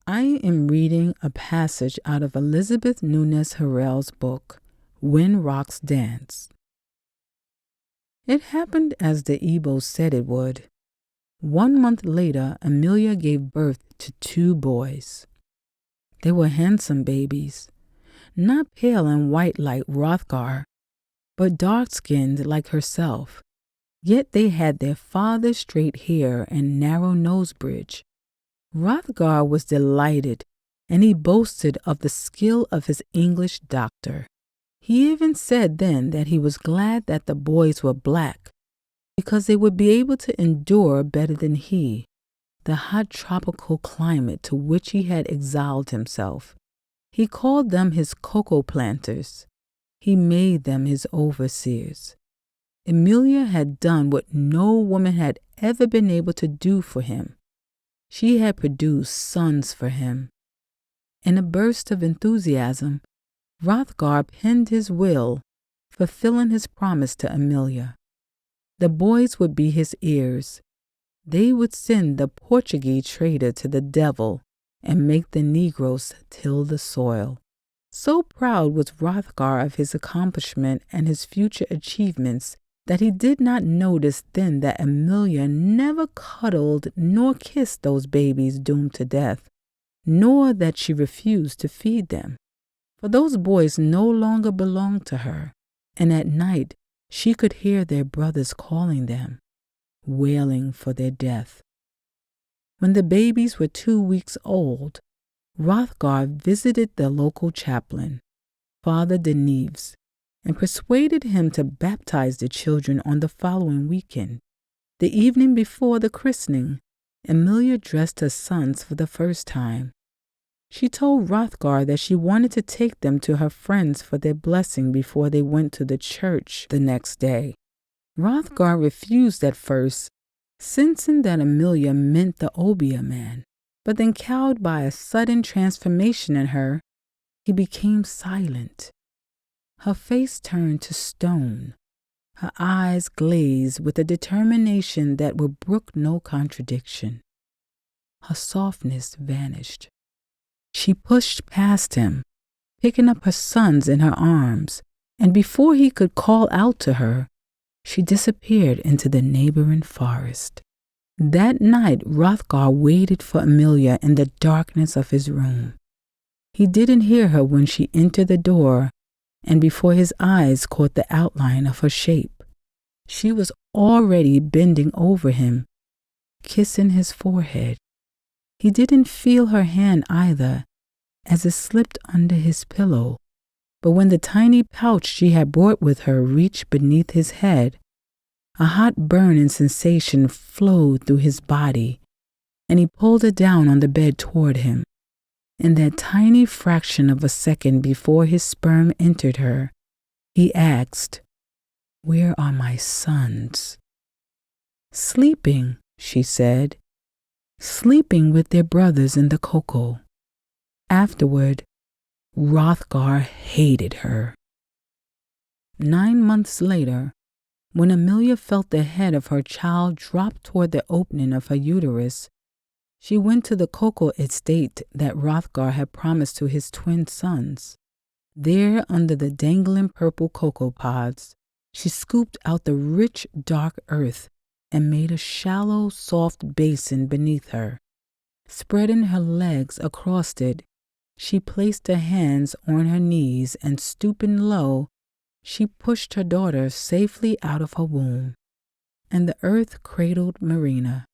I am reading a passage out of Elizabeth Harrell's book, When Rocks Dance. It happened as the Igbo said it would. 1 month later, Amelia gave birth to 2 boys. They were handsome babies, not pale and white like Hrothgar, but dark-skinned like herself. Yet they had their father's straight hair and narrow nose bridge. Hrothgar was delighted, and he boasted of the skill of his English doctor. He even said then that he was glad that the boys were black, because they would be able to endure better than he the hot tropical climate to which he had exiled himself. He called them his cocoa planters. He made them his overseers. Amelia had done what no woman had ever been able to do for him. She had produced sons for him. In a burst of enthusiasm, Hrothgar penned his will, fulfilling his promise to Amelia. The boys would be his heirs. They would send the Portuguese trader to the devil and make the Negroes till the soil. So proud was Hrothgar of his accomplishment and his future achievements that he did not notice then that Amelia never cuddled nor kissed those babies doomed to death, nor that she refused to feed them. For those boys no longer belonged to her, and at night she could hear their brothers calling them, wailing for their death. When the babies were 2 weeks old, Hrothgar visited the local chaplain, Father de Neves, and persuaded him to baptize the children on the following weekend. The evening before the christening, Amelia dressed her sons for the first time. She told Hrothgar that she wanted to take them to her friends for their blessing before they went to the church the next day. Hrothgar refused at first, sensing that Amelia meant the obeah man, but then cowed by a sudden transformation in her, he became silent. Her face turned to stone. Her eyes glazed with a determination that would brook no contradiction. Her softness vanished. She pushed past him, picking up her sons in her arms, and before he could call out to her, she disappeared into the neighboring forest. That night, Hrothgar waited for Amelia in the darkness of his room. He didn't hear her when she entered the door, and before his eyes caught the outline of her shape, she was already bending over him, kissing his forehead. He didn't feel her hand either, as it slipped under his pillow, but when the tiny pouch she had brought with her reached beneath his head, a hot burning sensation flowed through his body, and he pulled her down on the bed toward him. In that tiny fraction of a second before his sperm entered her, he asked, "Where are my sons?" "Sleeping," she said, "sleeping with their brothers in the cocoa." Afterward, Hrothgar hated her. 9 months later, when Amelia felt the head of her child drop toward the opening of her uterus, she went to the cocoa estate that Hrothgar had promised to his twin sons. There, under the dangling purple cocoa pods, she scooped out the rich, dark earth and made a shallow, soft basin beneath her. Spreading her legs across it, she placed her hands on her knees and, stooping low, she pushed her daughter safely out of her womb. And the earth cradled Marina.